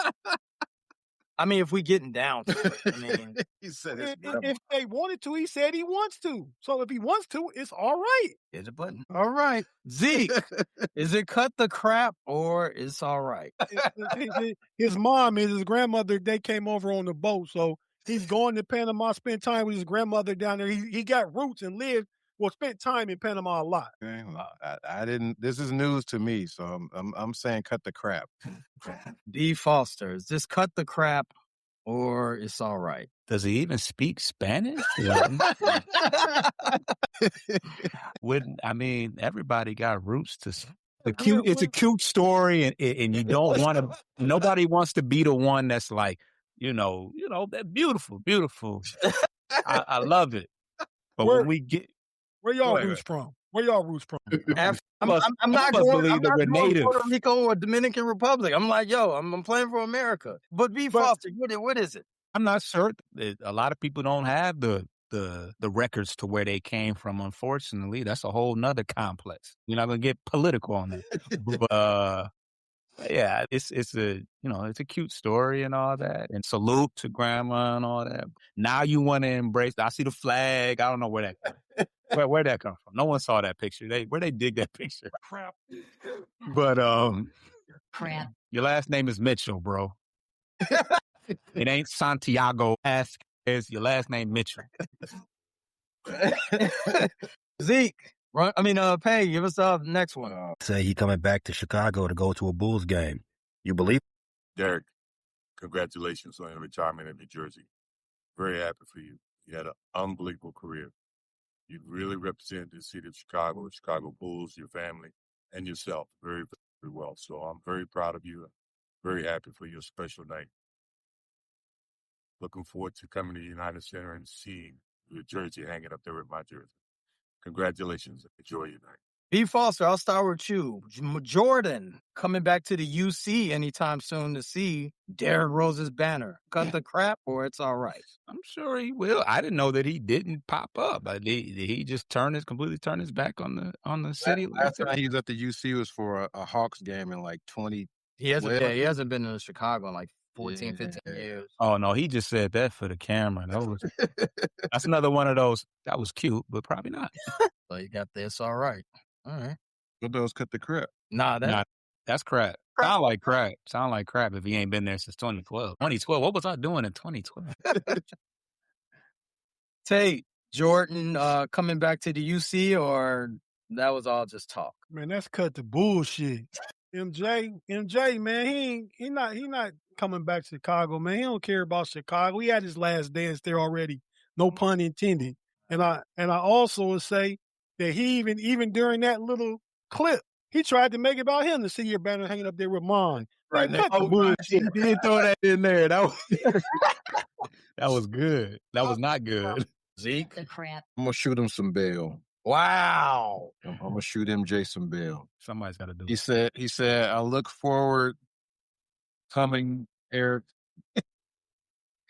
I mean, if we getting down to it, I mean, he said if they wanted to, he said he wants to. So if he wants to, it's all right. Hit a button. All right. Zeke, is it cut the crap or it's all right? His mom and his grandmother, they came over on the boat. So he's going to Panama, spend time with his grandmother down there. He got roots and spent time in Panama a lot. Okay, well, I didn't. This is news to me, so I'm saying cut the crap. B. Foster, is this cut the crap or it's all right? Does he even speak Spanish? Everybody got roots to. It's a cute story, and you don't want to. Nobody wants to be the one that's like, that beautiful. I love it, but when we get. Where y'all roots from? I'm not going to Puerto Rico or Dominican Republic. I'm like, I'm playing for America. But B. Foster, what is it? I'm not sure. A lot of people don't have the records to where they came from, unfortunately. That's a whole nother complex. You're not going to get political on that. But Yeah, it's a it's a cute story and all that, and salute to grandma and all that. Now you want to embrace. I see the flag. I don't know where that where that come from. No one saw that picture. Where they dig that picture. Crap. But crap. Your last name is Mitchell, bro. It ain't Santiago. Is your last name Mitchell? Zeke, Pay, give us the next one. Say he coming back to Chicago to go to a Bulls game. You believe? Derek, congratulations on your retirement in New Jersey. Very happy for you. You had an unbelievable career. You really represented the city of Chicago, the Chicago Bulls, your family, and yourself very, very well. So I'm very proud of you. Very happy for your special night. Looking forward to coming to the United Center and seeing your jersey hanging up there with my jersey. Congratulations. Enjoy your night. B. Foster, I'll start with you. Jordan, coming back to the UC anytime soon to see Derrick Rose's banner. Cut the crap or it's all right? I'm sure he will. I didn't know that he didn't pop up. Did he just completely turn his back on the city? Last time he was at the UC was for a Hawks game in like 20. He hasn't been in Chicago in like 14, 15 years. Oh, no, he just said that for the camera. That's another one of those. That was cute, but probably not. So you got this all right. All right. What those cut the crap? Nah, that's crap. Sound like crap if he ain't been there since 2012. 2012, what was I doing in 2012? Tate, Jordan coming back to the UC or that was all just talk? Man, that's cut the bullshit. MJ, man, he not coming back to Chicago, man. He don't care about Chicago. He had his last dance there already. No pun intended. And I also would say that he even during that little clip, he tried to make it about him to see your banner hanging up there with mine. Right now. He did throw that in there. That was good. That was not good. Zeke? I'm going to shoot him some bail. Wow. I'm going to shoot him Jason Bell. Somebody's got to do it. He said, I look forward coming there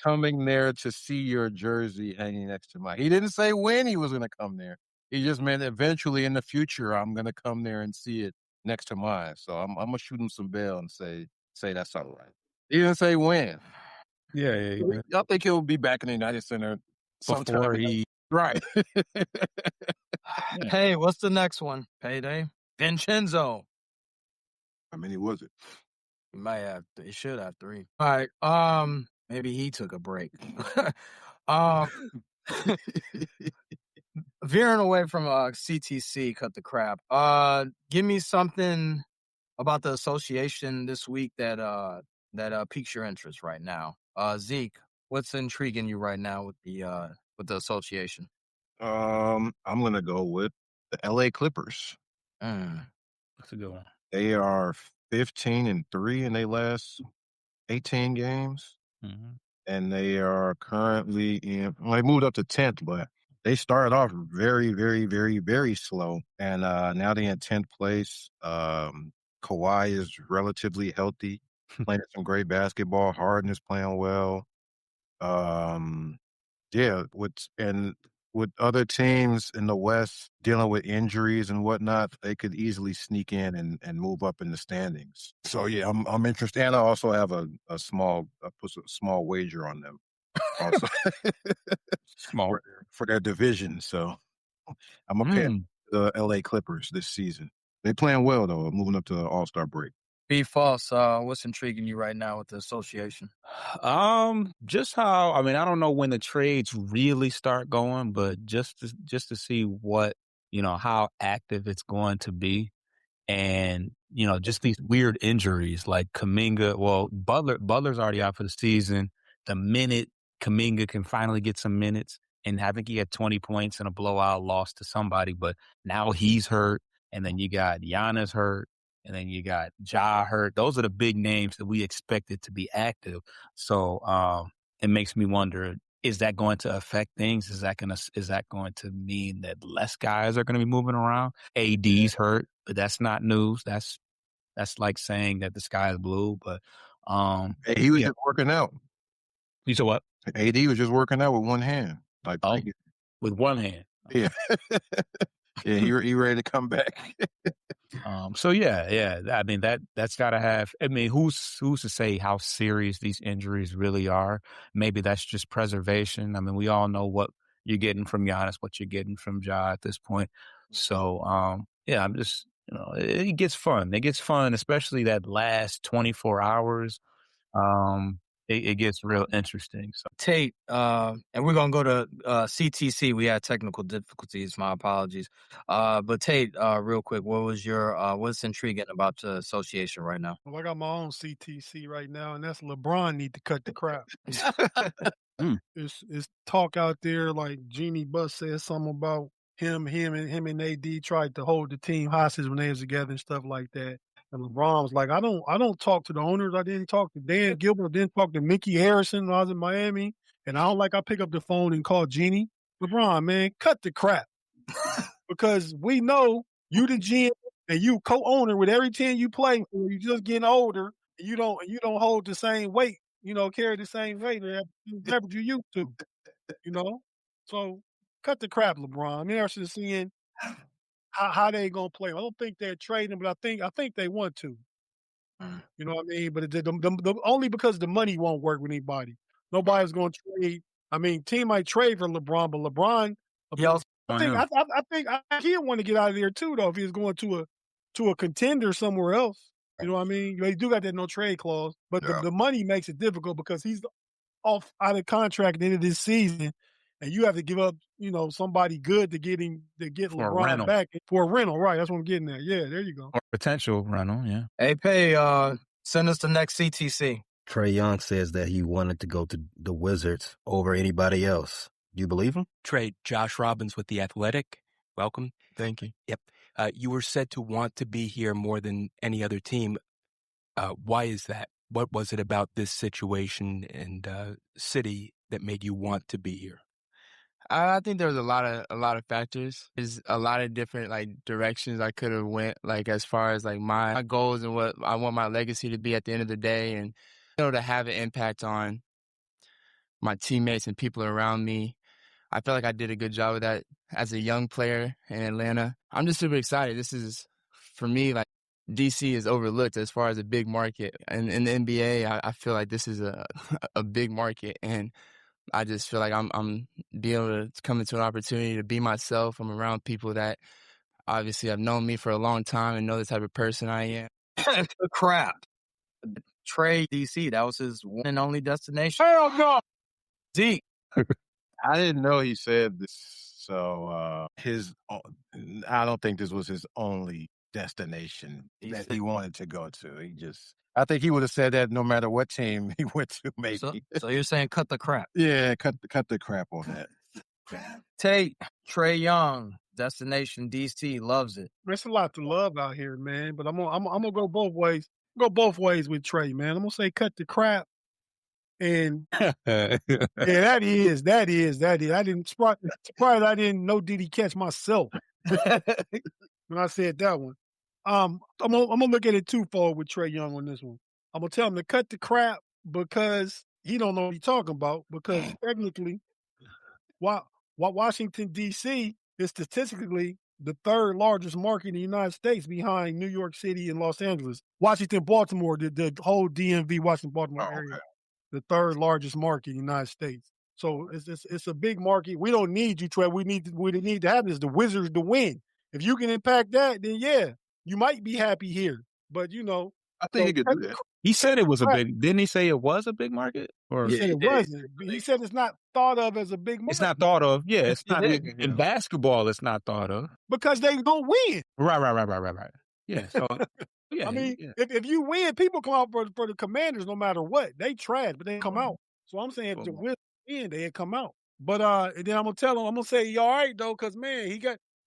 to see your jersey hanging next to mine. He didn't say when he was going to come there. He just meant eventually in the future, I'm going to come there and see it next to mine. So I'm going to shoot him some bail and say that's all right. He didn't say when. Yeah. I think he'll be back in the United Center before he... Right. Hey, what's the next one? Payday. Vincenzo. How many was it? He should have 3. All right. Maybe he took a break. Veering away from CTC, cut the crap. Give me something about the association this week that piques your interest right now. Zeke, what's intriguing you right now with the association? I'm gonna go with the LA Clippers. That's a good one. They are 15-3 in their last 18 games. Mm-hmm. And they are currently they moved up to 10th, but they started off very, very, very, very slow. And now they're in 10th place. Kawhi is relatively healthy, playing some great basketball. Harden is playing well. With other teams in the West dealing with injuries and whatnot, they could easily sneak in and move up in the standings. So yeah, I'm interested, and I also have a small wager on them, also small for their division. So I'm gonna pick the LA Clippers this season. They're playing well though, moving up to the All-Star break. B. Foss, what's intriguing you right now with the association? Just how, I don't know when the trades really start going, but just to see what, how active it's going to be. And, just these weird injuries like Kuminga. Well, Butler's already out for the season. The minute Kuminga can finally get some minutes, and I think he had 20 points in a blowout loss to somebody, but now he's hurt. And then you got Giannis hurt. And then you got Ja hurt. Those are the big names that we expected to be active. So it makes me wonder, is that going to affect things? Is that going to mean that less guys are going to be moving around? AD's hurt, but that's not news. That's like saying that the sky is blue. But he was just working out. You said what? AD was just working out with one hand. With one hand. Yeah. Yeah, he ready to come back. So yeah. I mean that's got to have. I mean, who's to say how serious these injuries really are? Maybe that's just preservation. I mean, we all know what you're getting from Giannis, what you're getting from Ja at this point. So yeah, I'm just it gets fun. It gets fun, especially that last 24 hours. It gets real interesting. So Tate, and we're gonna go to CTC. We had technical difficulties. My apologies. But Tate, real quick, what was your what's intriguing about the association right now? Well, I got my own CTC right now, and that's LeBron need to cut the crap. It's talk out there like Jeannie Buss said something about him and AD tried to hold the team hostage when they was together and stuff like that. And LeBron was like, I don't talk to the owners. I didn't talk to Dan Gilbert. I didn't talk to Mickey Harrison when I was in Miami. And I don't like I pick up the phone and call Jeannie. LeBron, man, cut the crap. Because we know you the GM and you co-owner with every team you play for. You just getting older and you don't hold the same weight, carry the same weight that you used to, So cut the crap, LeBron. I'm interested in seeing how they gonna play. I don't think they're trading, but I think they want to. You know what I mean? But the only because the money won't work with anybody. Nobody's going to trade. I mean, team might trade for LeBron, but LeBron. I think he'd want to get out of there too, though, if he was going to a contender somewhere else. You know what I mean? They do got that no trade clause, but the money makes it difficult because he's out of contract at the end of this season, and you have to give up, somebody good to get LeBron back for a rental. Right? That's what I'm getting at. Yeah, there you go. Or potential rental. Yeah. Hey, Pay, send us the next CTC. Trae Young says that he wanted to go to the Wizards over anybody else. Do you believe him? Trey, Josh Robbins with The Athletic. Welcome. Thank you. Yep. You were said to want to be here more than any other team. Why is that? What was it about this situation and city that made you want to be here? I think there was a lot of factors. There's a lot of different directions I could have went, as far as my goals and what I want my legacy to be at the end of the day, and to have an impact on my teammates and people around me. I feel like I did a good job of that as a young player in Atlanta. I'm just super excited. This is, for me, DC is overlooked as far as a big market. And in the NBA, I feel like this is a big market. And I just feel like I'm being able to come into an opportunity to be myself. I'm around people that obviously have known me for a long time and know the type of person I am. Crap. Trey DC, that was his one and only destination. Hell no! Zeke. I didn't know he said this. So I don't think this was his only destination that he wanted to go to. I think he would have said that no matter what team he went to, maybe. So you're saying cut the crap? Yeah, cut the crap on that. Tate, Trae Young, destination DC, loves it. There's a lot to love out here, man. But I'm gonna go both ways. Go both ways with Trae, man. I'm gonna say cut the crap. And yeah, that is. I didn't surprised I didn't know did he catch myself when I said that one. I'm gonna look at it twofold with Trae Young on this one. I'm gonna tell him to cut the crap because he don't know what he's talking about. Because technically, Washington D.C. is statistically the third largest market in the United States behind New York City and Los Angeles. Washington, Baltimore, the whole DMV, Washington, Baltimore area. The third largest market in the United States. So it's a big market. We don't need you, Trey. What we need to happen is the Wizards to win. If you can impact that, then yeah, you might be happy here. But I think he could do that. He said it was a big. Didn't he say it was a big market? Or he said it wasn't. He said it's not thought of as a big market. It's not thought of. Yeah, it's not in basketball. It's not thought of because they don't win. Right. Yeah. So. Yeah, I mean, if you win, people come out for the Commanders no matter what. They trash, but they come out. So I'm saying if the Wizards win, they come out. But and then I'm gonna say he all right though, because man,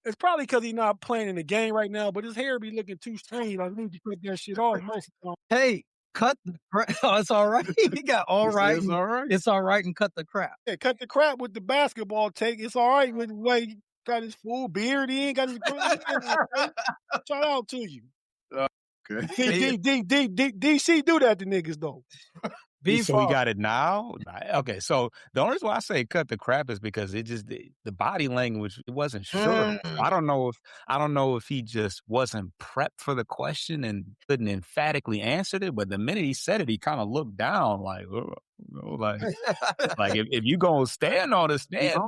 it's probably because he's not playing in the game right now, but his hair be looking too strange. I need to cut that shit off most of the time. Hey, cut the crap. Oh, it's all right. He got all right. It's all right. It's all right and cut the crap. Yeah, cut the crap with the basketball take. It's all right with the way he got his full beard in, got his shout out to you. Okay. DC do that to niggas though. So he got it now? Okay, so the only reason why I say cut the crap is because it just the body language, it wasn't sure. I don't know if he just wasn't prepped for the question and couldn't emphatically answer it, but the minute he said it, he kind of looked down like, like if you gonna stand on it, stand,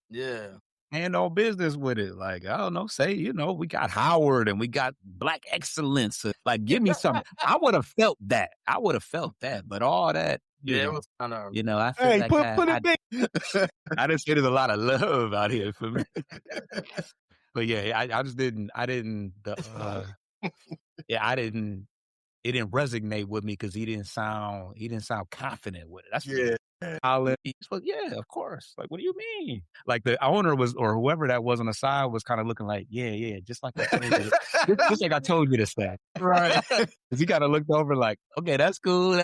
Yeah. handle business with it. Like, I don't know, say, we got Howard and we got Black excellence. Like, give me something. I would have felt that. But all that, Yeah, it was kind of. I feel like put it back. I just say there's a lot of love out here for me. But yeah, I just didn't, it didn't resonate with me because he didn't sound confident with it. That's yeah, of course. Like, what do you mean? Like the owner or whoever that was on the side was kind of looking like, yeah, just like I told you. Just like I told you to say. Right. Because he kind of looked over like, okay, that's cool.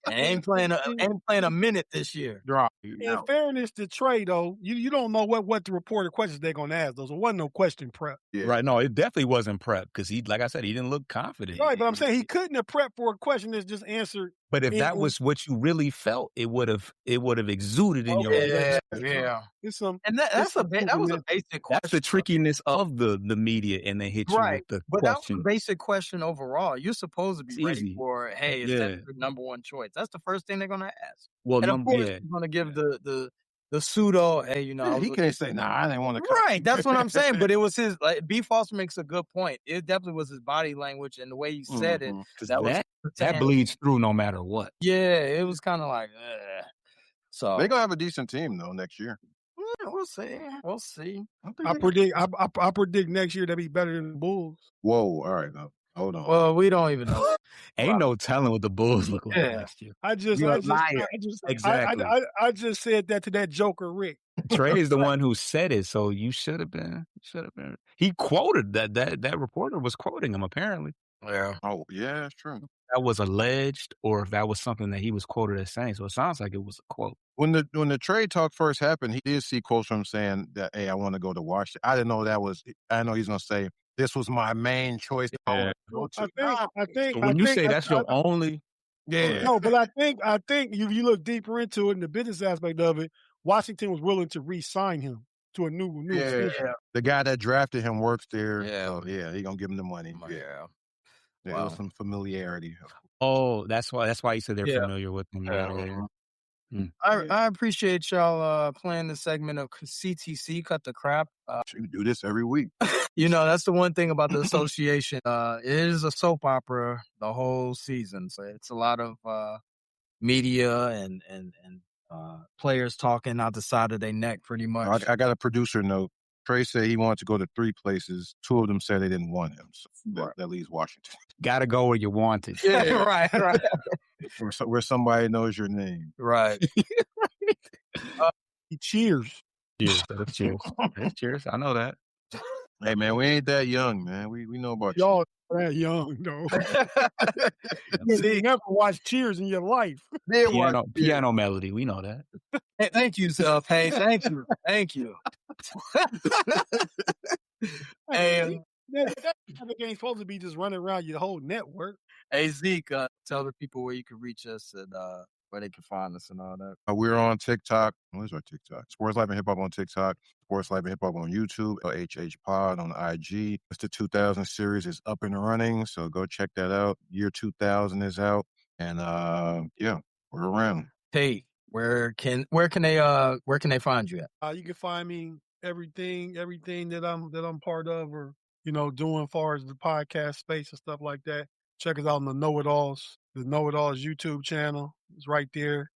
I ain't playing a minute this year. In fairness to Trey, though, you don't know what the reporter questions they're gonna ask. Those wasn't no question prep. Yeah. Right? No, it definitely wasn't prep because like I said, he didn't look confident. Right, but I'm saying he couldn't have prepped for a question that's just answered. But if that was what you really felt, it would have exuded in your Yeah. That was a basic question. That's the trickiness of the media, and they hit you with the but question. That was a basic question overall. You're supposed to be ready for, hey, is that your number one choice? That's the first thing they're gonna ask. Well, and of course, you're gonna give the pseudo, hey, he can't say, I didn't want to. Right, that's what I'm saying. But it was his. Like, B. Foster makes a good point. It definitely was his body language and the way he said it. That bleeds through no matter what. Yeah, it was kind of like, so they're gonna have a decent team though next year. Yeah, we'll see. I predict next year they'll be better than the Bulls. Whoa! All right, now hold on. Well, we don't even know. Ain't no telling what the Bulls look like next year. I just said that to that joker Rick. Trey is the one who said it, so you should have been. He quoted that reporter was quoting him apparently. Yeah. Oh, yeah, it's true. That was alleged, or if that was something that he was quoted as saying. So it sounds like it was a quote. When the trade talk first happened, he did see quotes from him saying that, hey, I want to go to Washington. I didn't know I know he's going to say, this was my main choice. I think when you say that's your only. Yeah. No, but I think if you look deeper into it in the business aspect of it, Washington was willing to re-sign him to a new extension. The guy that drafted him works there. Yeah. So, yeah, he's going to give him the money. Yeah. There was some familiarity. Oh, that's why you said they're familiar with him. I appreciate y'all playing the segment of CTC, Cut the Crap. We do this every week. That's the one thing about the association. It is a soap opera the whole season. So it's a lot of media and players talking out the side of their neck pretty much. I got a producer note. Trey said he wanted to go to 3 places. 2 of them said they didn't want him. So that leaves Washington. Got to go where you want it. Yeah, right. Where somebody knows your name. Right. Cheers. Cheers. Cheers. I know that. Hey, man, we ain't that young, man. We know about y'all that young, though. You never watched Cheers in your life. Piano melody. We know that. Hey, thank you, Payne. Thank you. Hey, that ain't supposed to be just running around your whole network. Hey, Zeke, tell the people where you can reach us and where they can find us and all that. We're on TikTok. What is our TikTok? Sports Life and Hip Hop on TikTok. Sports Life and Hip Hop on YouTube. LHH Pod on IG. It's the 2000 series is up and running, so go check that out. Year 2000 is out, and we're around. Hey, where can they find you at? You can find me everything that I'm part of, or doing as far as the podcast space and stuff like that. Check us out on the Know It Alls YouTube channel. It's right there.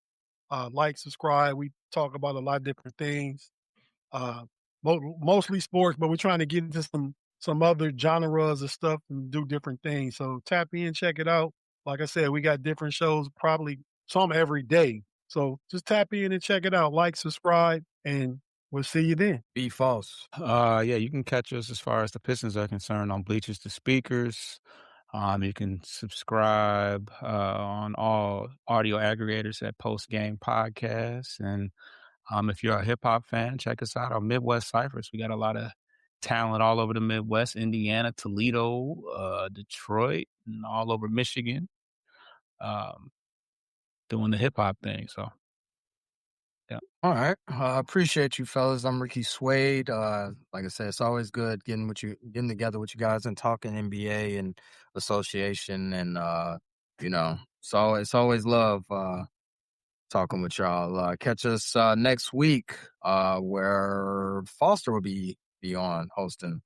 Like, subscribe. We talk about a lot of different things. Mostly sports, but we're trying to get into some other genres of stuff and do different things. So tap in, check it out. Like I said, we got different shows, probably some every day. So just tap in and check it out. Like, subscribe, and we'll see you then. Be false. You can catch us as far as the Pistons are concerned on Bleachers to Speakers. You can subscribe on all audio aggregators at Post Game Podcasts. And if you're a hip hop fan, check us out on Midwest Cyphers. We got a lot of talent all over the Midwest, Indiana, Toledo, Detroit, and all over Michigan. doing the hip hop thing. So, yeah. All right. Appreciate you, fellas. I'm Ricky Suede. Like I said, it's always good getting together with you guys and talking NBA and association, and it's always love talking with y'all. Catch us next week, where Foster will be on hosting.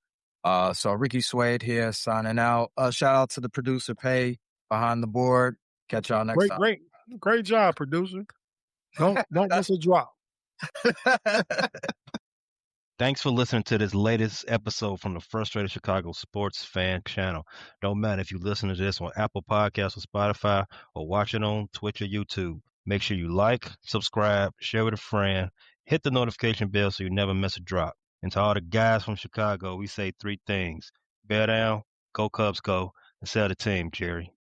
So Ricky Suede here, signing out. Shout out to the producer Pay behind the board. Catch y'all next time. Great job, producer. Don't miss a drop. Thanks for listening to this latest episode from the Frustrated Chicago Sports Fan Channel. Don't matter if you listen to this on Apple Podcasts or Spotify or watch it on Twitch or YouTube. Make sure you like, subscribe, share with a friend, hit the notification bell so you never miss a drop. And to all the guys from Chicago, we say three things. Bear down, go Cubs go, and sell the team, Jerry.